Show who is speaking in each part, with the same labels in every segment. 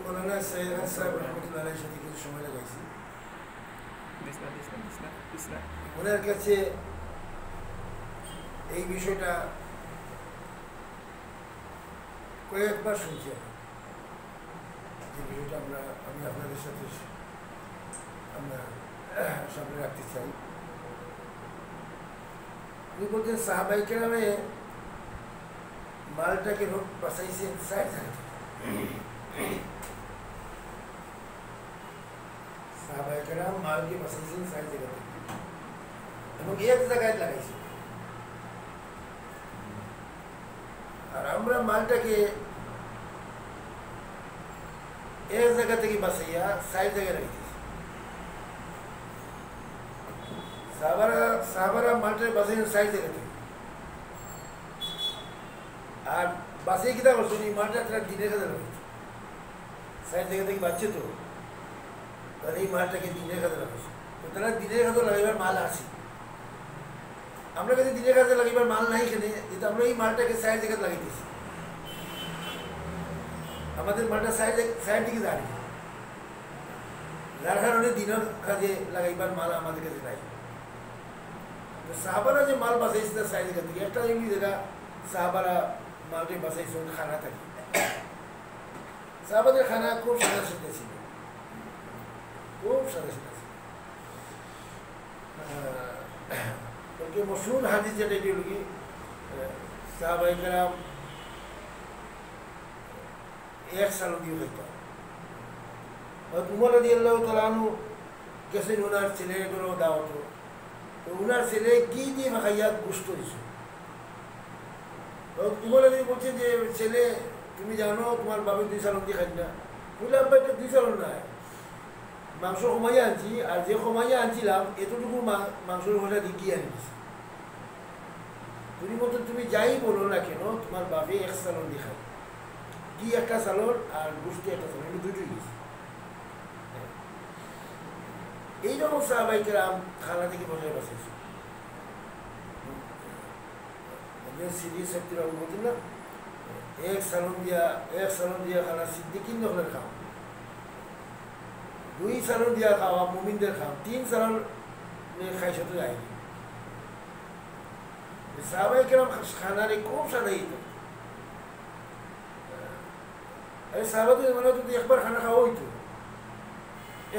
Speaker 1: মৌলানা সৈয়দ সাহেব রহমতুল্লাহ আলাইহির সাথে কিছু সময় লাগাইছি। ওনার কাছে এই বিষয়টা কয়েকবার শুনছি। এই বিষয়টা আমি আপনাদের সাথে আমরা সামনে রাখতে চাই। উনি বলতেন সাহাবায়ে কেরামে মালটাকে বাঁচাইছেন ৬০ জায়গা থেকে। সাহাবায়ে কেরাম মালকে বাঁচাইছেন ৬০ জায়গা থেকে এবং এক জায়গায় লাগাইছে। আর আমরা মালটাকে এক জায়গা থেকে বাঁচাইয়া ৬০ জায়গায় লাগাইতেছি। সাহাবারা মালটাকে বাঁচাইছেন ৬০ জায়গা থেকে। আর বাসে কিনা করছো এই মালটা তারা দিনের কাজে লাগাইছে। ৬০ জায়গা থেকে বাঁচছে তো, তাহলে এই মালটাকে দিনের কাজে লাগাইছে। তো তারা দিনের কাজে লাগাইবার মাল আছে, আমরা কাছে দিনের কাজে লাগাইবার মাল নাই এখানে, কিন্তু আমরা এই মালটাকে ৬০ জায়গায় লাগাইতেছি। আমাদের মালটা ৬০ দিকে দাঁড়িয়ে, যার কারণে দিনের কাজে লাগাইবার মাল আমাদের কাছে নাই। সাহাবারা যে মাল বাঁচাইছে ৬০ জায়গা থেকে, একটা এমনি জায়গা সাহাবারা মালটি বাঁচাইছে খানা থাকে। সাহাবাদের খানা খুব সাদা সিধা ছিল, খুব সাদা সিধা ছিল। মশহুর হাদিস যেটা এটি হল কি, সাহাবায়ে কেরাম এক সালন দিয়ে খাইতাম। উমর রাদিয়াল্লাহু তাআলা আনহু গেছেন ওনার ছেলেগুলো দাওয়াত, তো ওনার ছেলে কি দিয়ে খাইয়া গোস্ত দিছে। উমর আলী বলছে যে ছেলে তুমি জানো তোমার বাবা ২ সালন দিয়ে খাই না। বললাম ভাই এটা ২ সালন নাই, মাংস কমাইয়া আনছি, আর যে কমাইয়া আনছিলাম এতটুকু মাংসের মশলা দিয়ে গিয়ে আনি দিছি। তুমি মতো তুমি যাই বলো না কেন, তোমার বাপে ১ সালন দিয়ে খাই, কি ১টা সালন আর গোস্তি ১টা সালন, আমি দুটোই গেছি। এইরকম সাহাবায়ে কেরাম খানা থেকে বসে বাঁচাইছে। সিরিয়াস একটি রকম বলতেন না, ১ সালন দিয়া খানা সিদ্দিকিন দখলের খাও, ২ সালন দিয়া খাওয়া মুমিনদের খাও, ৩ সালন খাইছে তো যায়নি। সাহাবায়ে কেরাম খানারে খুব সাদাইত। আরে সাহাবাদের মানে যদি একবার খানা খাওয়া হইতো,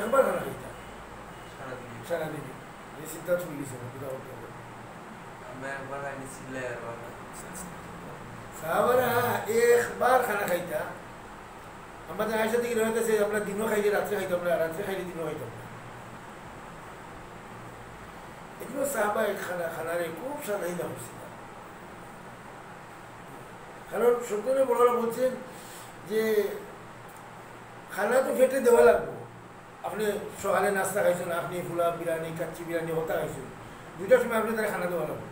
Speaker 1: একবার খানা খাইতাম সারাদিনে। এই সিদ্ধান্ত মিলিছে না বিধা করতে হবে। সাহাবারা একবার খানা খাইতা। আমাদের আয়েশা থেকে রয়েছে আমরা দিনও খাইলে রাত্রে খাইতাম না, রাত্রে খাইলে দিনও খাইতাম না। এগুলো সাহাবায়ে খানারে খুব সাদাইদা হচ্ছে। কারণ সত্যি বড়রা বলছেন যে খানা তো ফেটে দেওয়া লাগবো। আপনি সকালে নাস্তা খাইছেন, আপনি ফুলা বিরিয়ানি, কাচ্চি বিরিয়ানি হতা খাইছেন, ২টার সময় আপনি তারা খানা দেওয়া লাগবে।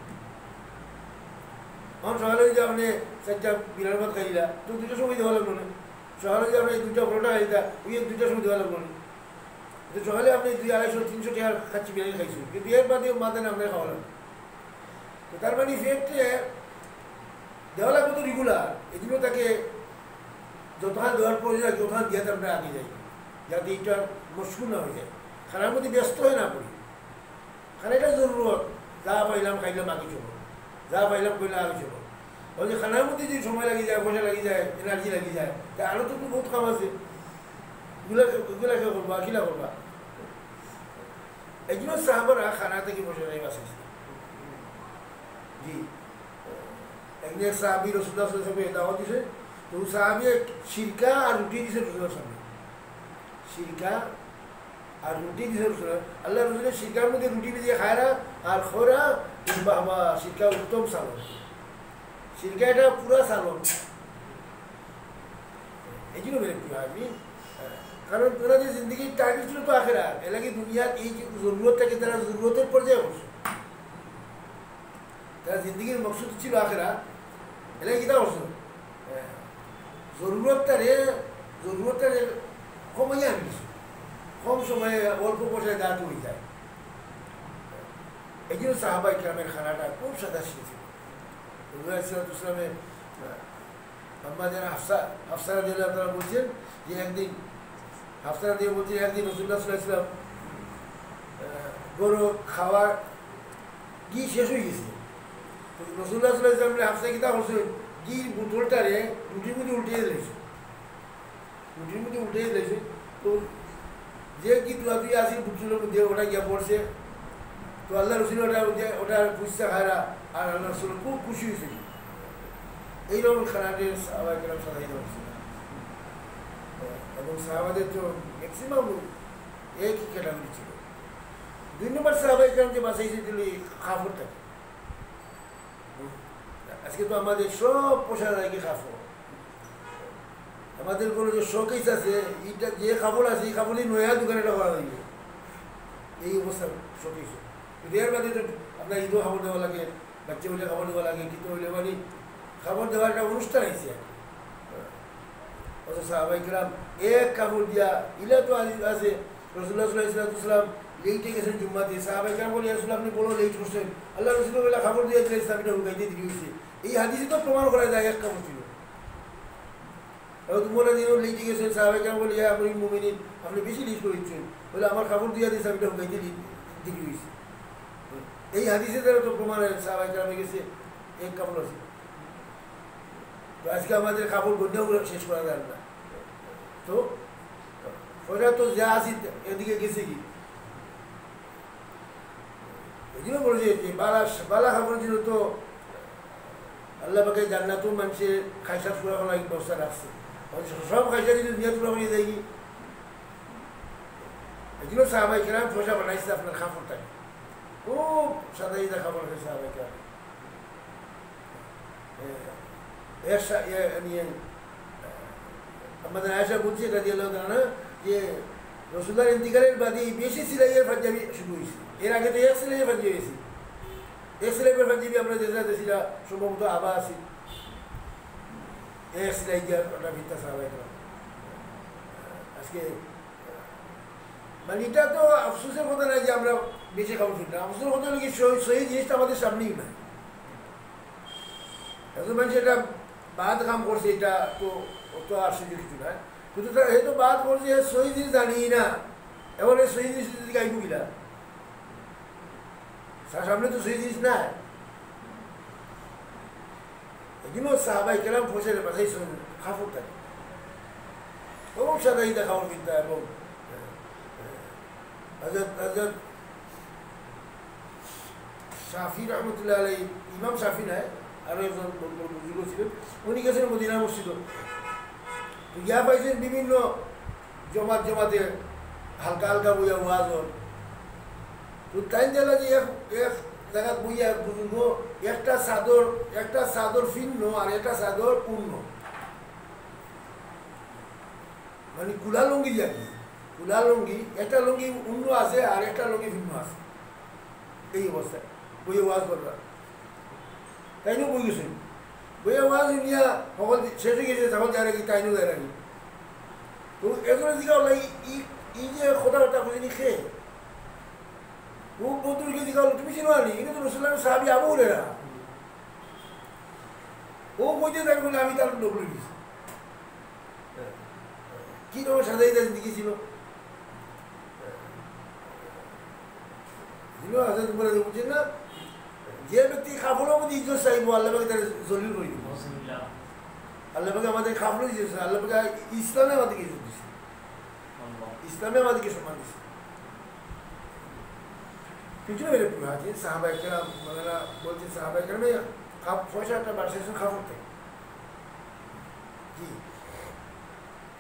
Speaker 1: এখন সকালে যদি আপনি ৪টা বিরিয়ানি ভাত খাইলা, তো ২টার সময় দেওয়া লাগলো না। সকালে যদি আপনি ২টা পরোটা খাইতা, ওই ২টার সময় দেওয়া লাগলো না। তো সকালে আপনি ২০০-২৫০ টাকার কাচ্চি বিরিয়ানি খাইছেন, কিন্তু এর বাদে মাথায় আপনার খাওয়া লাগবে। তো তার মানে ফেটে দেওয়া লাগবে তো রেগুলার। এই জন্য তাকে যতক্ষণ দেওয়ার প্রয়োজন ততক্ষণ দিয়ে আমরা আগে যাই, যাতে এটা মুশকিল না হয়ে যায়, খানার মধ্যে ব্যস্ত হয়ে না পড়ি। খানাটা জরুরত, যা পাইলাম খাইলাম আগে চলো, যা পাইলাম কইলাম আগে চলো। ওই যে খানার মধ্যে যদি সময় লাগি যায়, পয়সা লাগি যায়, এনার্জি লাগি যায়, তা আরও তো বহুত কাম আছে, ওগুলা কেউ করবা, কিলা করবা। এই জন্য সাহাবারা খানা থেকে বসে নাই বাঁচাইছে। জি, একদিন এক সাহাবি রাসূলুল্লাহ সাল্লাল্লাহু আলাইহি ওয়াসাল্লাম দাওয়াত দিছে, তো সাহাবি সিরকা আর রুটি দিছে রাসূলুল্লাহ সামনে। সিরকা আর রুটি দিছে রাসূলুল্লাহ। আল্লাহ রাসূলের সিরকার মধ্যে রুটি দিয়ে খায়রা আর খোরা, বাবা সিরকা উত্তম সালন, সিরকা এটা পুরা সালন। এই জন্য মেরে প্রিয় আমি, কারণ ওনাদের জিন্দগির টার্গেট ছিল তো আখেরাত। এলাকি দুনিয়ার এই যে জরুরতটাকে তারা জরুরতের পর্যায়ে করছে, তারা জিন্দগির মকসুদ ছিল আখেরাত। এলাকি কিতা করছে, জরুরতটারে কমাইয়া আনিস, কম সময়ে অল্প পয়সায় দাঁত উড়ে যায়। এই জন্য সাহাবায়ে কেরামের খানাটা খুব সাদা ছিল। ইসলামের আমাদের হাফসারা দিলে আপনারা বলছেন যে একদিন হাফসারা দিয়ে বলছেন একদিন রসুল্লাহ সাল্লাল্লাহু আলাইহি ওয়াসাল্লাম গরু খাওয়ার ঘি শেষ হয়ে গেছে। তো রসুল্লাহ সাল্লাল্লাহু আলাইহি ওয়াসাল্লাম হাফসা কিতা করছে, ঘির বোতলটারে রুটির মধ্যে উল্টিয়ে দিয়েছে, রুটির মধ্যে উল্টিয়ে দিয়েছে। তো যে কি তুই আসি বোতলের মধ্যে ওটা গিয়া পড়ছে। তো আল্লাহ রসুল ওটা পুষতে খায়রা, আর আল্লাহ রসুল খুব খুশি হয়েছে। এইরকম খানাটের সাহাবায়ে কেরাম সাধাই হচ্ছে এবং সাহাবাদের তো ম্যাক্সিমাম একই ক্যাটাগরি ছিল। 2 নম্বর সাহাবায়ে কেরাম যে বাঁচাইছে ছিল এই কাপড়টাকে। আজকে তো আমাদের সব পোশাক আগে কাপড়, আমাদের কোনো যে শোকেস আছে এইটা যে কাপড় আছে এই কাপড়ই নয়া দোকানে এটা করা যাইবে, এই অবস্থা শোকেস। এর বাদে তো আপনার ঈদও খাবার দেওয়া লাগে, বাচ্চা হইলে খাবার দেওয়া লাগে, কিন্তু হইলে মানে খাবার দেওয়ার একটা অনুষ্ঠান আছে। অথচ সাহাবায়ে কেরাম এক কাপড় দিয়া ইলা তো আছে। রাসূলুল্লাহ সাল্লাল্লাহু আলাইহি ওয়াসাল্লাম লেটে গেছেন জুম্মাতে, সাহাবায়ে কেরাম বলে রাসূল আপনি বড় লেট করছেন, আল্লাহ রসুল বলে কাপড় দিয়ে দিলে ইসলামটা হুকাইতে দেরি হয়েছে। এই হাদিসে তো প্রমাণ করা যায় এক কাপড় ছিল। এবং তোমরা দিনও লেটে গেছেন, সাহাবায়ে কেরাম বলে আপনি মুমিনিন আপনি বেশি লিস্ট করেছেন, বলে আমার কাপড় দিয়ে দিলে ইসলামটা হুকাইতে দেরি হয়েছে। এই হাদিসে দ্বারা তো প্রমাণ হয় সাহাবায়ে কেরামে গেছে এক কাপড় আছে। তো আজকে আমাদের কাপড় গন্যাও শেষ করা যায় না। তো ওটা তো যা আসি এদিকে গেছে কি, এই জন্য বলেছে যে বালা কাপড়ের জন্য তো আল্লাহ পাকে জান্নাতেও মানুষের খাইসা পুরা করার ব্যবস্থা রাখছে। সব খাইসা যদি দুনিয়া পুরা করিয়ে দেয় কি, এই জন্য সাহাবায়ে কেরাম পয়সা বানাইছে আপনার কাপড়টাকে, খুব সাদা ইদা কাপড় আছে সাহাবায়ে কেরাম। আমাদের আয়েশা বলছে রাদিয়াল্লাহু তাআলা যে রাসূলুল্লাহর ইন্তিকালের বাদে বেশি সিলাইয়ের পাঞ্জাবি শুরু হয়েছে। এর আগে তো এক সিলাইয়ের পাঞ্জাবি হয়েছে, এক সিলাইয়ের পাঞ্জাবি আমরা দেশিলা সম্ভবত আবা আছি, এক সিলাই দিয়া ওটা ভিত্তা সাহাবায়ে কেরাম। আজকে মানে এটা তো আফসোসের কথা নাই যে আমরা বেশি কাপড় ফিরলাম, আফসোসের কথা হলো কি সহি জিনিসটা আমাদের সামনেই নাই। এত মানুষ এটা বাদ কাম করছে, এটা তো অত আশ্চর্য কিছু নয়, কিন্তু হয়তো বাদ করছে সহি জিনিস জানি না, এবার এই সহি জিনিস যদি গাইব কিনা, সামনে তো সহি জিনিস নাই। এই জন্য সাহাবায়ে কেরাম ফসলের বাসাই কাপড় থাকে, খুব সাদা ইদা কাপড় কিনতে। এবং হযরত শাফি রহমতুল্লাহ আলাইহি, ইমাম শাফি নয় আরো একজন বুজুর্গ ছিলেন, উনি গেছেন মদিনা মসজিদ। তো ইয়া পাইছেন বিভিন্ন জমাতে হালকা হালকা বইয়া ওয়াজ। তো তাই দিলা যে এক জায়গা বইয়া বুজুর্গ একটা চাদর ফিন্ন আর একটা চাদর পূর্ণ, মানে কুলা লুঙ্গি দিয়া কি, কুলা লুঙ্গি একটা লুঙ্গি উন্ন আছে আর একটা লুঙ্গি ভিন্ন আছে, এই অবস্থায় বইয়ে ওয়াজ করবার। তাইনও বই গেছেন, বইয়ে ওয়াজ নিয়া সকল শেষ হয়ে গেছে, তখন যায় নাকি তাইনও যায় নাকি। তো এজনের দিকে এই যে কথাবার্তা বুঝিনি খেয়ে ও বদুলকে দিকে তুমি চিনো আনি, এটা তো রসুল্লাহ সাহাবী আবু হুরায়রা, ও বইতে থাকবে বলে আমি তার লোক লিখেছি। কি রকম সাদাই দিকে ছিল, বুঝছেন না, যে ব্যক্তি কাপড়ের মধ্যে ইজ্জত চাইবো আল্লাহ পাকে তার জলিল করে দিব। আল্লাহ পাকে আমাদের কাপড় দিয়েছে, আল্লাহ পাকে ইসলামে আমাদেরকে ইজ্জত দিচ্ছে, ইসলামে আমাদেরকে সম্মান দিচ্ছে। কিছু মেরে পুরো আছে সাহাবায়ে কেরাম বলছে, সাহাবায়ে কেরামে পয়সা একটা বাড়ছে কাপড় থেকে। জি,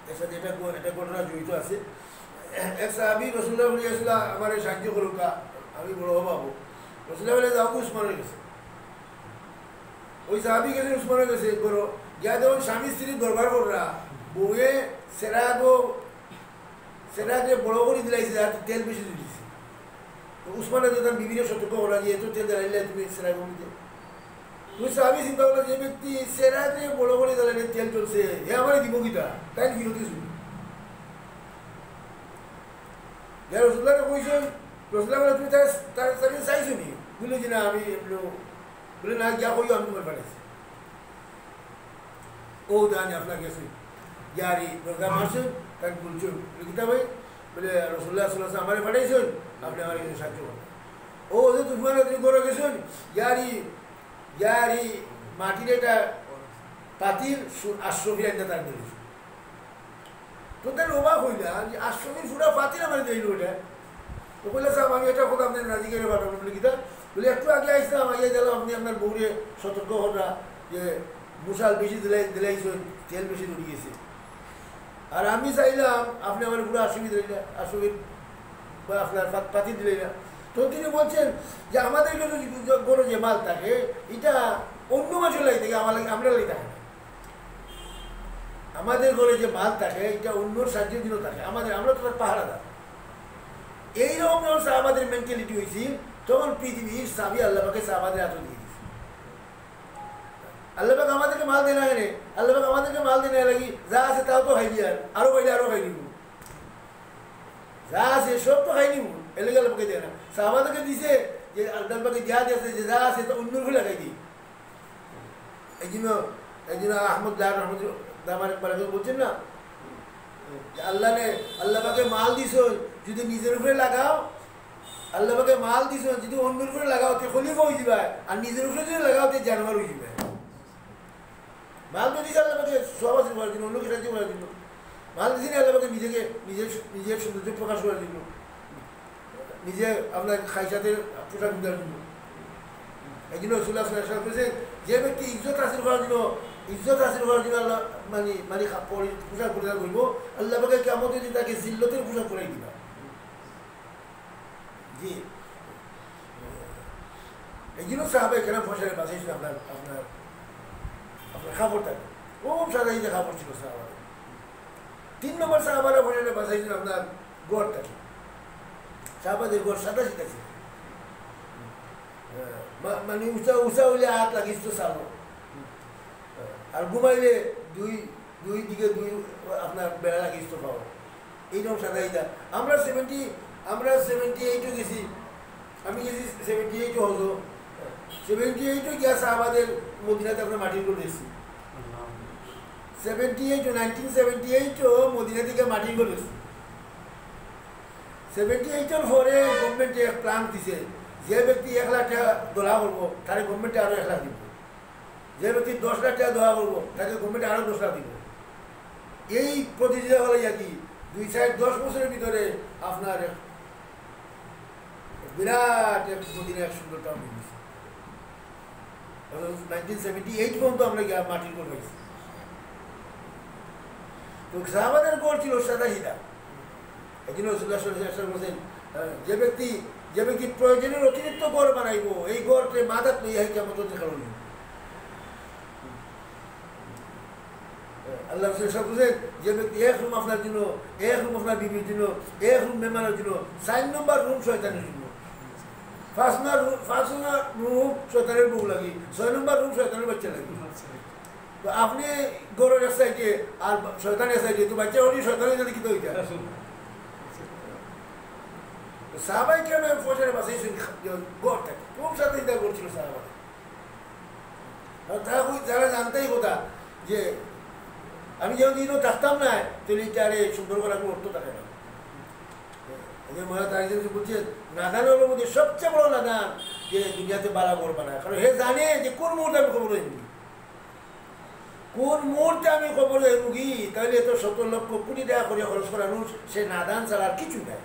Speaker 1: এর সাথে এটা ঘটনা জড়িত আছে। এক সাহাবী রাসূলুল্লাহ বলেছিল আমার সাহায্য করুক, আমি বড় হবো। রাসূলুল্লাহ বলে যাও, উসমানের গেছে। ওই সাহাবী গেছে উসমানের গেছে বড় গিয়া যখন স্বামী স্ত্রী দরবার কররা, বউয়ে সেরাগে বড় করে দিলাইছে আর তেল বেশি দিয়েছে। তো উসমানের যখন বিভিন্ন সতর্ক করা যে এত তেল দিলাইলে তুমি সেরাগ দিতে। তুই সাহাবী চিন্তা করলো যে ব্যক্তি সেরাগে বড় করে দিলাইলে তেল চলছে, এ আমার দিব কিটা, তাই বিরতি শুনি। রাসূলুল্লাহকে কইছেন, রাসূলুল্লাহ বলে তুমি তার চাইছো নি, বলে যে না আমি বলে না গিয়া কইও আমি তোমার পাঠাইছি। ও দানি আপনার গেছে ইয়ারি দরকার মারছেন তাকে বলছেন লিখিতা ভাই বলে রসুল্লাহ সাল্লাহ আমারে পাঠাইছেন আপনি আমার কাছে সাহায্য করেন ও যে তুফান তুমি করে গেছেন ইয়ারি মাটির এটা পাতির আশ্রফির একটা তার দিয়েছে তোদের অবাক হইলা যে আশ্রমির ফুটা পাতির আমার দিল ওটা তো বললে সাহেব আমি এটা কথা আপনার রাজিকে পাঠাবো লিখিতা বলে একটু আগে আসলাম আগে গেলাম আপনি আপনার বউরে সতর্ক হরা যে মশাল বেশি দিলাইছেন তেল বেশি ধরে গেছে আর আমি চাইলাম আপনি আমার পুরো আশ্রমি দিলেন না আশ্রমির বা আপনার পাতি দিলেন না তো তিনি বলছেন যে আমাদের যদি গরু যে মাল থাকে এটা অন্য মাসের লাগে থাকে আমরা লাগে থাকে না আমাদের ঘরে যে মাল থাকে এটা অন্য সাহায্যের দিনও থাকে আমরা তো তার পাহারাদার এইরকম যখন আমাদের মেন্টালিটি হয়েছি তখন পৃথিবীর সাবি আল্লাহকে আমাদের এত দিয়ে দিয়েছে আল্লাহবাক আমাদেরকে মাল দেয় না এনে আল্লাহবাক আমাদেরকে মাল দেয় না লাগি যা আছে তাও তো খাইলি আর আরো খাইলে আরো খাই নিব যা আছে সব তো খাই নিব এলাকা আল্লাহকে দেয় না সাহাবাদেরকে দিছে যে আল্লাহবাকে দেওয়া দিয়েছে যে যা আছে তো অন্যর ভুলে খাই দিই এই জন্য আহমদ রহমদ দামার বলছেন না আল্লাহকে মাল দিছ যদি নিজের উপরে লাগাও আল্লাহকে মাল দিছ যদি অন্যের উপরে লাগাও তো খলিফা হয়ে যাবে আর নিজের উপরে যদি লাগাও তো জানোয়ার হয়ে যাবে মাল তো দিছে আল্লাহকে সব আছে করার জন্য অন্যকে সাহায্য করার জন্য মাল দিছি না আল্লাহকে নিজের সৌন্দর্য প্রকাশ করার জন্য নিজে আপনার খাইসাতের পোশাক দেওয়ার জন্য এই জন্য রসুল্লাহ করেছেন যে ব্যক্তি ইজ্জত হাসিল করার জন্য আল্লাহ মানে পোশাক পরিধান করবো আল্লাহকে কেমন যদি তাকে জিল্লতের পোশাক পরাই দিবা জি এই জন্য সাহাবা এখানে ফসলের বাঁচাইছিল আপনার খাবার থাকে খুব সাদাইতে খাবার ছিল সাহাবাদের 3 নম্বর সাহাবারা ফসলের বাঁচাইছিল আপনার গড় থাকে সাহাবাদের গড় সাদা সিধা ছিল মানে উঁচা হইলে হাত লাগিস তো সালো আর ঘুমাইলে দুই দিকে আপনার বেড়া লাগিস তো পাবো এইরকম সাদাইটা আমরা 78 গেছি আমি গেছি 78 হতো 78 গিয়া সাহাবাদের মদিনাতে আমরা মাটির করে এসেছি 1978 মদিনা থেকে মাটির করে এসেছি 78 পরে গভর্নমেন্টে প্ল্যান দিছে যে ব্যক্তি 1 লাখ টাকা দোলা করবো তাহলে গভর্নমেন্টে আরো 1 লাখ দিব যে ব্যক্তি 10 লাখ টাকা দোলা করবো তাকে গভর্নমেন্টে আরো 10 লাখ দিব এই প্রতিযোগিতা হলো কি 2-10 বছরের ভিতরে আপনার বিরাট এক মদিনা এক সুন্দর টাউন হয়ে গেছে 1978 পর্যন্ত আমরা মাটির গোল হয়েছি তো সাহাবাদের গোল ছিল সাদা সিধা এই জন্য বলছেন যে ব্যক্তি প্রয়োজনের অতিরিক্ত গড় বানাইব এই গড়কে মাদাত লইয়া কেমন দেখানো আল্লাহ সব বুঝেন যে ব্যক্তি 1 রুম আপনার জন্য 1 রুম আপনার বিবির জন্য 1 রুম মেহমানের জন্য 4 নম্বর রুম শয়তানের জন্য 5 নম্বর রুম শয়তানের বউ লাগি 6 নম্বর রুম শয়তানের বাচ্চা লাগি তো আপনি গড়ের সাইডে আর শয়তানের সাইডে তো বাচ্চা হলি শয়তানের যদি কি হইতা সাহাবাই কেন ফজরে বাসাইছেন গড়টা খুব সাথে চিন্তা করছিল সাহাবা যারা জানতেই কথা যে আমি যেমন দিনও থাকতাম না তাহলে এটারে সুন্দর করার কোনো অর্থ থাকে না মহারাজ তারিখ বলছে নাদানের মধ্যে সবচেয়ে বড় নাদান যে দুনিয়াতে বালা গড় বানায় কারণ হে জানে যে কোন মুহূর্তে আমি খবর হইনি কোন মুহূর্তে আমি খবর হইমুগি তাহলে এত 70 লক্ষ কোটি টাকা করে খরচ করানো সে নাদান ছাড়া আর কিছু নাই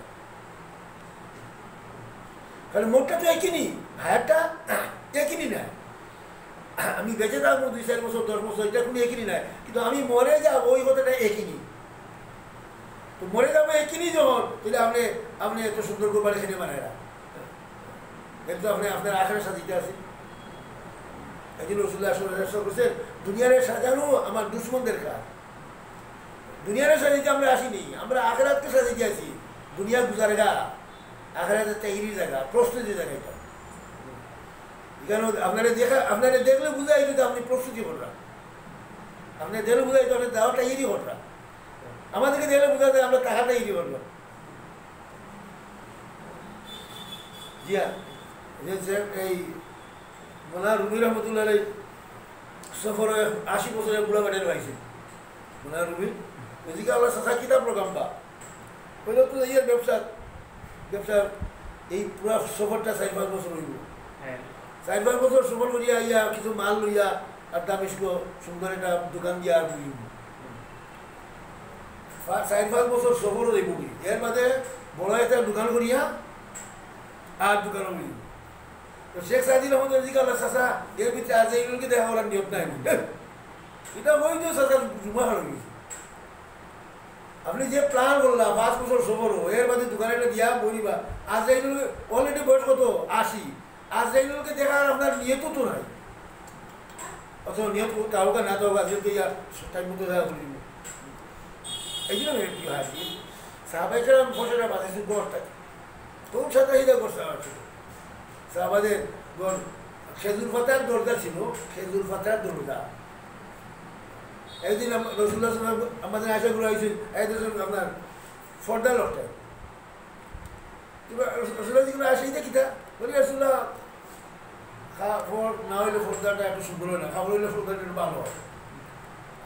Speaker 1: কারণ মোটটা তো একই হায়ারটা একই না আমি বেঁচে থাকবো 2-4 বছর 10 বছর এটা কোনো একই নাই কিন্তু আমি মরে যাবো ওই কথাটা একই তো মরে যাবো একই যখন তাহলে আপনি এত সুন্দর গোপাল এখানে বানায় না কিন্তু আপনার আখের সাজিতে আছে এই জন্য রসুল্লাহ করছেন দুনিয়ারে সাজানো আমার দুশ্মনদের কাজ দুনিয়ারে সাজিতে আমরা আসিনি আমরা আখেরাতকে সাজিতে আছি দুনিয়া গুজারেগা আখেরাতের তৈরির জায়গা প্রস্তুতির জায়গা এটা এখানে আপনারা দেখলে বুঝাই যদি আপনি প্রস্তুতি করলাম আপনার দেখলে বুঝাই তো আপনার দেওয়াটা ইরি ঘটনা আমাদেরকে দেখলে বোঝাতে আমরা টাকাটা ইরি করলাম জি হ্যাঁ এই মোলা রুমি রহমতুল্লাহ সফরে 80 বছরের বুড়া বেটের পাইছে মনে রুবি এদিকে আল্লাহ সাসা কিতাব প্রোগ্রাম বা হইলেও তো এই ব্যবসার এই পুরা সফরটা 4-5 বছর হইব 4-5 বছর সফর করিয়া ইয়া কিছু মাল লইয়া আর দামিস্ক সুন্দর একটা দোকান দিয়া আর বুঝিব 4-5 বছর সফর হইব কি এর বাদে বড় একটা দোকান করিয়া আর দোকান হইব তো শেখ সাদির রহমান এদিকে আল্লাহ সাসা এর ভিতরে আজ এইগুলোকে দেখা করার নিয়ত নাই এটা বই তো সাসার জুমা হয়ে গেছে আপনি যে প্ল্যান করলাম 5 বছর সফর এর বাদে দোকানে দিয়া বলিবা আজ এইগুলোকে অলরেডি বয়স কত 80 আজ এইগুলোকে দেখার আপনার নিয়ত তো নাই অথবা নিয়ত কাউকে না তো আজকে ইয়া টাইম মতো দেখা বলিব এই জন্য কি হয় সাহাবাইকার বছরের বাজেছে গড়টাকে কোন সাথে হিদা করছে সাহাবাদের গড় খেজুর পাতার দরজা ছিল খেজুর পাতার দরজা একদিন রসুল্লাহ আমাদের আশা করে হয়েছিল একদিন আপনার ফর্দা লোকটা রসুল্লাহ যেগুলো আসে এটা কিতা বলি রসুল্লাহ না হইলে ফর্দাটা একটু সুন্দর হয় না খাবার হইলে ফর্দাটা একটু ভালো হয়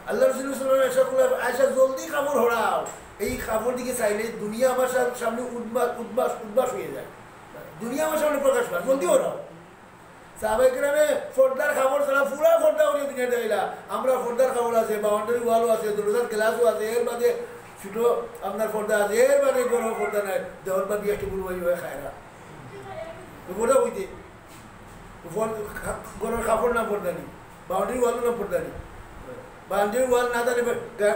Speaker 1: আল্লাহ রসুল্লাহ আশা করলে আশা জলদি কাপড় হরাও এই কাপড় দিকে চাইলে দুনিয়া আমার সামনে উদ্বাস হয়ে যায় দুনিয়া আমার সামনে প্রকাশ পায় জলদি হরাও সাহাবাইকরামে ফর্দার খাবার ছাড়া পুরা ফর্দা করিয়ে দুনিয়া দেখাইলা আমরা ফর্দার খাবার আছে বাউন্ডারি ওয়ালও আছে দরজার গ্লাসও আছে এর বাদে ছোটো আপনার ফর্দা আছে এর বাদে বড় ফর্দা নাই দেওয়ার বা বিয়ে বুড়ো হয়ে খায় না তো ফর্দা হইতে গরুর কাপড় না ফর্দা নি বাউন্ডারি ওয়ালও না ফর্দা নি বাউন্ডারি ওয়াল না জানি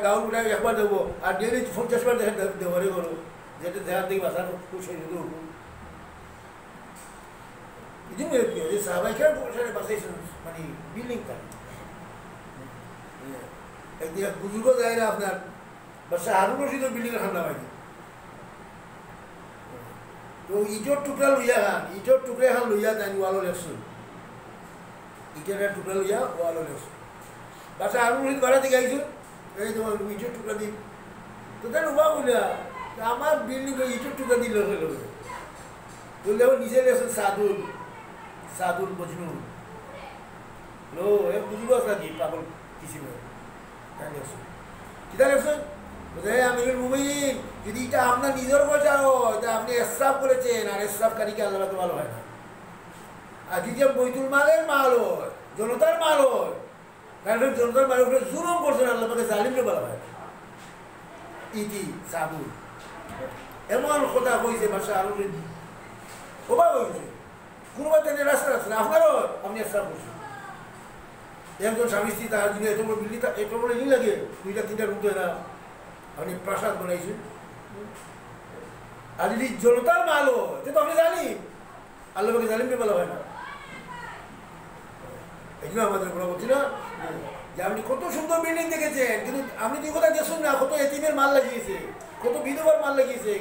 Speaker 1: গাউন উঠে একবার দেবো আর ডেলি 50 বার দেখে দেওয়ারে করো যেটা দেখার দিকে বাসার খুব সহি ini mirip sahabat বসে বাসাইছেন মানে বিল্ডিং টা একদিন বুজুর্গ যায় না আপনার বাসা হারুন রশিদ বিল্ডিং এর হামলা বাকি তো ইটোর টুকরা লইয়া তাই ওয়ালো লেখছেন ইটের টুকরা লইয়া ওয়ালো লেখছেন বাসা হারুন রশিদ ভাড়া দিকে আইছেন এই তোমার ইটোর টুকরা দিন তো তাই উবা বলিয়া আমার বিল্ডিং ইটোর টুকরা দিল বললে নিজে লেখছেন সাদুল মজনুন লো এক বুঝিব নাকি পাগল কিছু কিতা লেখছেন আমিরুল মুমিনিন যদি এটা আপনার নিজের পয়সা হয় তা আপনি এসরাফ করেছেন আর এসরাফকারীকে আল্লাহ তো ভালো হয় না আর যদি বৈতুল মালের মাল হয় জনতার মাল হয় কারণ জনতার মালের উপরে জুলুম করছেন আল্লাহ পাকে জালিমকে ভালো হয় ইতি সাদুল এমন কথা কইছে বাসা আরো অবাক হয়েছে কোনো বাচ্চা রাস্তা রাখছে না আপনারও আপনি এসরাফ করছেন একজন স্বামী স্ত্রী তাহার যদি এত বড় বিল্ডিং এত বড় ই লাগে 2-3টা রুম তো না আপনি প্রাসাদ বানাইছেন আর যদি জনতার মাল হয় তো আপনি জানি আল্লাহ পাকে জালিমকে ভালো হয় না এই জন্য আমাদের বলা বলছি না যে আপনি কত সুন্দর বিল্ডিং দেখেছেন কিন্তু আপনি তুই কথা দেখুন না কত এতিমের মাল লাগিয়েছে কত বিধবার মাল লাগিয়েছে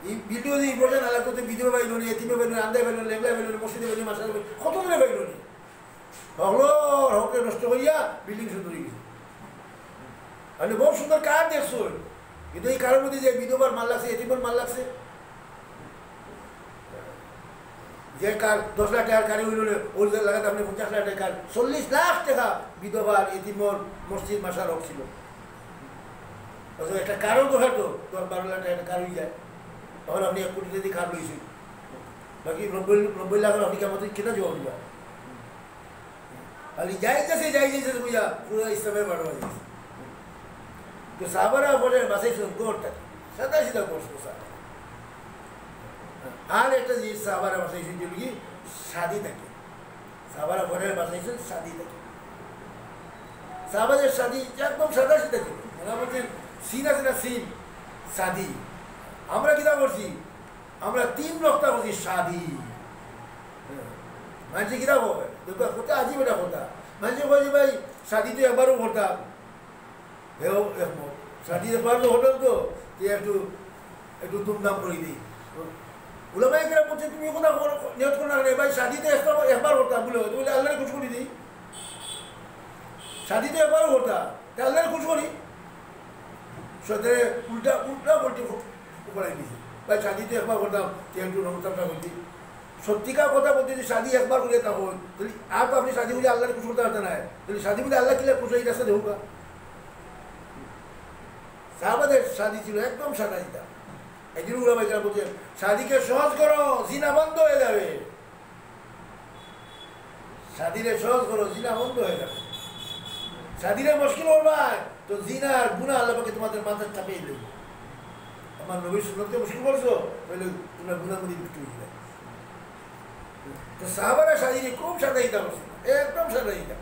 Speaker 1: এই ভিডিও দিয়ে বলে না লাগতো বিধবা পাইল নি এতিমে পাইল আন্দায় পাইল লেবলা পাইল মসজিদে পাইল মাসাদ পাইল কত দূরে পাইল নি হকলে নষ্ট হইয়া বিল্ডিং সুন্দর হয়ে গেছে আপনি বহু সুন্দর কার দেখছেন কিন্তু এই কারোর মধ্যে যে বিধবার মাল লাগছে এতিমের মাল লাগছে যে কার 10 লাখ টাকার কারি হইল ওর লাগাতে আপনি 50 লাখ টাকার 40 লাখ টাকা বিধবার এতিমর মসজিদ মাসার হক ছিল অথবা একটা কারও দোকান তো 10-12 লাখ টাকা কার হয়ে যায় তখন আপনি 1 কোটি দিয়ে কার লইছেন বাকি 90 লাখ আপনি কেমন কেনা জবাব দিবা খালি যাইতেছে বুঝা পুরো ইসলামের বাড়া হয়ে গেছে তো সাহাবারা বলে বাসাইছেন গোরটা সাদা সিধা করছো সাহাবা আর একটা জিনিস সাহাবারা বাসাইছেন যে কি শাদি থাকে সাহাবারা বলে বাসাইছেন শাদি থাকে সাহাবাদের শাদি একদম সাদা সিধা ছিল ওরা বলছেন সিন আছে না সিন শাদি আমরা কিনা করছি আমরা 3 রক্তা করছি শাদি মানুষে কিনা হবে দেখো কোথায় আজিব এটা কথা মানুষে বলছি ভাই শাদি তো একবারও করতাম হেও একমত শাদি একবার তো হোটেল তো তুই একটু দুমদাম করে দিই উলামায়ে কেরাম বলছে তুমি কথা নিয়ত করো না ভাই শাদি তো একবার করতাম বলে তুমি আল্লাহরে খুশ করি দিই শাদি তো একবারও করতাম তাই আল্লাহরে খুশ করি সাথে উল্টা বলতে উপরাই দিয়েছে ভাই শাদি তো একবার করতাম তুই একটু রমতামটা করতি সত্যিকার কথা বলতে যদি শাদি একবার করে তা হয় তাহলে আর তো আপনি শাদি বলে আল্লাহকে খুশ করতে পারতেন না, তাহলে শাদি বলে আল্লাহ কিলে খুশ এই রাস্তা দেবো। সাহাবাদের শাদি ছিল একদম সাদা দিতা। এই জন্য ওরা ভাইরা বলছেন শাদিকে সহজ করো, জিনা বন্ধ হয়ে যাবে। শাদিরে সহজ করো, জিনা বন্ধ হয়ে যাবে। শাদিরে মুশকিল করবা তো জিনা আর গুনাহ আল্লাহ পাকে তোমাদের মাথায় চাপিয়ে দেবে। আমার নবীর সুন্নতকে মুশকিল করছো তাহলে তোমরা গুনাহগুলি বিক্রি হয়ে যাবে। তো সাহাবারা শাদিরে খুব সাদা দিতা করছে, একদম সাদা দিতা।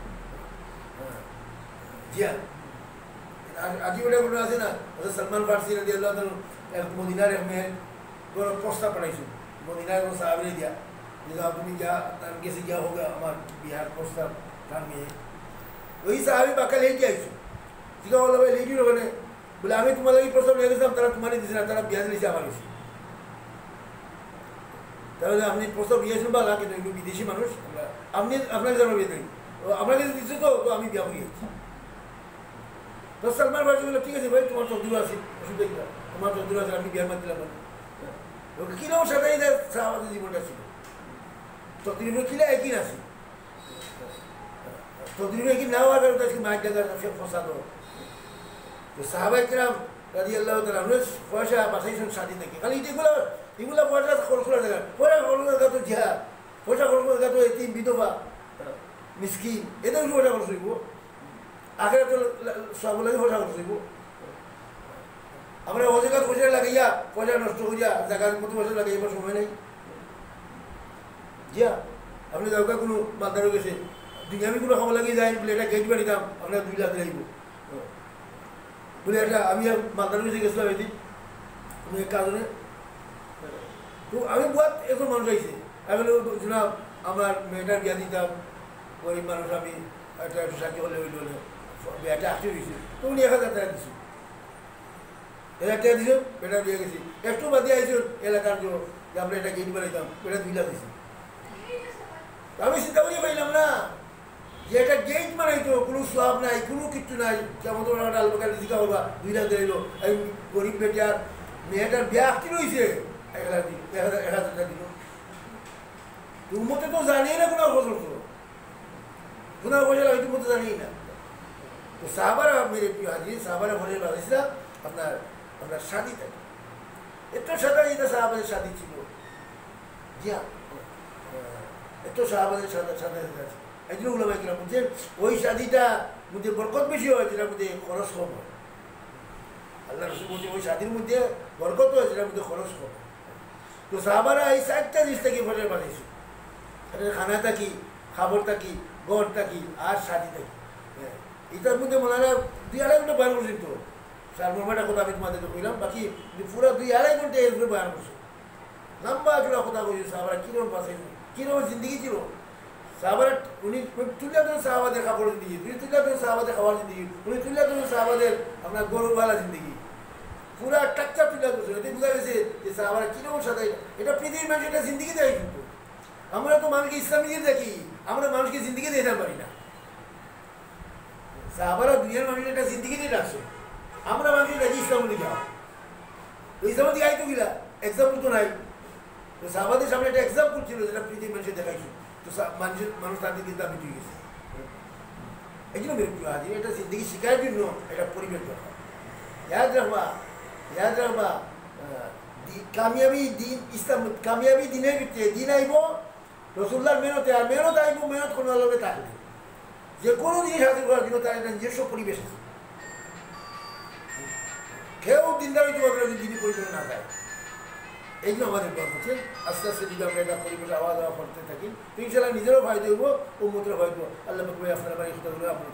Speaker 1: জি আজি ওটা মনে আছে না, সলমান ফার্সি রাদিয়াল্লাহু তাআলা এক মদিনার মেয়ে বড় প্রস্তাব পাঠাইছিল মদিনার কোনো সাহাবীরে দিয়া যে আপনি যা তার কাছে যা হোগা আমার বিয়ার প্রস্তাব তার মেয়ে। ওই সাহাবী বাঁকা লেগে আইছো, ঠিক আছে ভাই লেগে ওখানে বলে আমি তোমার এই প্রস্তাব নিয়ে গেছিলাম, তারা তোমারই দিছে না, তারা বিয়া দিয়েছে আমার কাছে। তাহলে আপনি প্রস্তাব দিয়েছেন বা না, কিন্তু এগুলো বিদেশি মানুষ, আপনি আপনাকে জানো বিয়ে দেবেন, আপনার কাছে দিচ্ছে তো আমি বিয়া করিয়েছি। তো সলমান ফার্সি বলে ঠিক আছে ভাই তোমার তকদির আছে, অসুবিধা কি, তোমার তকদির আছে, আমি বিয়ার মারছিলাম। কিরকম সাদাই সাহাবাদের জীবনটা ছিল, তকদির কিনা একই আছে, তকদির একই না হওয়ার কারণে আজকে মায়ের জায়গা সব ফসাদ। তো সাহাবাই কিরাম রাদিয়াল্লাহু তাআলা পয়সা বাঁচাইছেন শাদি থেকে, খালি এগুলো পয়সা খরচ করা জায়গা, পয়সা খরচ করা তো জিহাদ, পয়সা খরচ করা তো এতিম বিধবা মিসকিন, এদের পয়সা খরচ হইব, আখের তো সব লাগে পয়সা খরচ হইব। আমরা অজাগাত পয়সা লাগাইয়া পয়সা নষ্ট করিয়া জায়গার মতো পয়সা লাগাইবার সময় নেই। জিয়া আপনি দরকার কোনো বান্দারও গেছে দুনিয়ামি কোনো খাবার লাগিয়ে যায় বলে এটা গেট বানিতাম আপনার 2 লাখ লাগব বলে এটা আমি বান্দারও গেছে গেছিলাম এদিন আমি এক কারণে। তো আমি বহুত এখন মানুষ আইছে, আমি বলো আমার মেয়েটার বিয়া দিতাম, গরিব মানুষ আমি একটা সাহায্য করলে হইল হলে বিয়াটা আসতে দিয়েছি, তো উনি 1000 টাকা দিচ্ছি, 1000 টাকা দিয়েছেন বেটা দিয়ে গেছি, একটু বাদে আইছেন এলাকার যে আমরা এটা গেট বানাইতাম বেটা 2 লাখ দিয়েছি। আমি চিন্তা করি পাইলাম না যে এটা গেট বানাইতো, কোনো সব নাই, কোনো কিচ্ছু নাই, কেমন তোমার আলবাকার রিজিকা করবা 2 লাখ দিল, এই গরিব বেটার মেয়েটার বিয়া আসতে রয়েছে 1,000 টাকা দিল। তোর মতে তো জানি না কোনো ফসল করো, কোনো ফসল হয়তো মতো জানি না। তো সাহাবারা মেরে প্রিয় হাজির, সাহাবারা ঘরের বাজাইছিলা আপনার শাদি থাকে, এত সাদা এটা সাহাবাদের শাদি ছিল। জি হ্যাঁ, এত সাহাবাদের সাদা সাদা আছে। এই জন্য ওগুলো ভাইছিলাম বলছে ওই শাদিটা মধ্যে বরকত বেশি হয়, যেটার মধ্যে খরচ কম হয়। আল্লাহ রসুল বলছে ওই শাদির মধ্যে বরকত হয়, যেটার মধ্যে খরচ কম হয়। তো সাহাবারা এই 4টা জিনিস থেকে ফসল বানাইছে, খানা থাকি, খাবার থাকি, গড় থাকি আর শাদি থাকি। হ্যাঁ, এটার মধ্যে মনে হয় 2-2.5 ঘন্টা বয়ান করছেন। তো সারমর্মাটা কথা আমি তোমাদেরকে কইলাম, বাকি পুরো 2-2.5 ঘন্টা এর উপরে বয়ান করছে, লম্বা চূড়া কথা কইছে। সাহাবারা কিরকম বাঁচাইছে, কিরকম জিন্দগি ছিল সাহাবারা। উনি তুলে দেন সাহাবাদের কাপড় জিন্দগি, উনি তুলে দেন সাহাবাদের খাবার জিন্দগি, উনি তুলে দেন সাহাবাদের আপনার গরুবালা জিন্দগি, পুরা টাক্কা তুলে করছে। এতে বোঝা গেছে যে সাহাবারা কিরকম সাদা। এটা পৃথিবীর মানুষ এটা জিন্দগি দেয়, কিন্তু আমরা তো মানুষকে ইসলামী দিয়ে দেখি, আমরা মানুষকে জিন্দগি দিতে পারি না। সাহাবারা দুনিয়ার মানুষ একটা জিন্দগি দিয়ে রাখছে, আমরা মানুষ রাখি ইসলাম দিকে। তো ইসলামের দিকে আইতো গিলা এক্সাম্পল তো নাই। তো সাহাবাদের সামনে একটা এক্সাম্পল ছিল যেটা পৃথিবীর মানুষের দেখাইছে। তো মানুষ তার দিকে দাবি হয়ে গেছে। এই জন্য মৃত্যু আজ এটা জিন্দগি শিখার জন্য এটা পরিবেশ দরকার। ইয়াদ রাখবা কামিয়াবি দিন, ইসলাম কামিয়াবি দিনের ভিতরে দিন আইব রসুল্লাহর মেহনতে, আর মেহনত আইব মেহনত কোনো আলোকে থাকবে। যে কোনো জিনিস হাসিল করার জন্য তার একটা নিজস্ব পরিবেশ আছে। কেউ দিনদার হইতে পারবে যদি দিনই পরিবেশ না যায়। এই জন্য আমাদের গল্প হচ্ছে আস্তে আস্তে যদি আমরা একটা পরিবেশ আওয়া দাওয়া করতে থাকি, তো ইনশাল্লাহ নিজেরও ফায়দা হইব ও মতের হয়তো আল্লাহ আপনার বাড়ি আপনার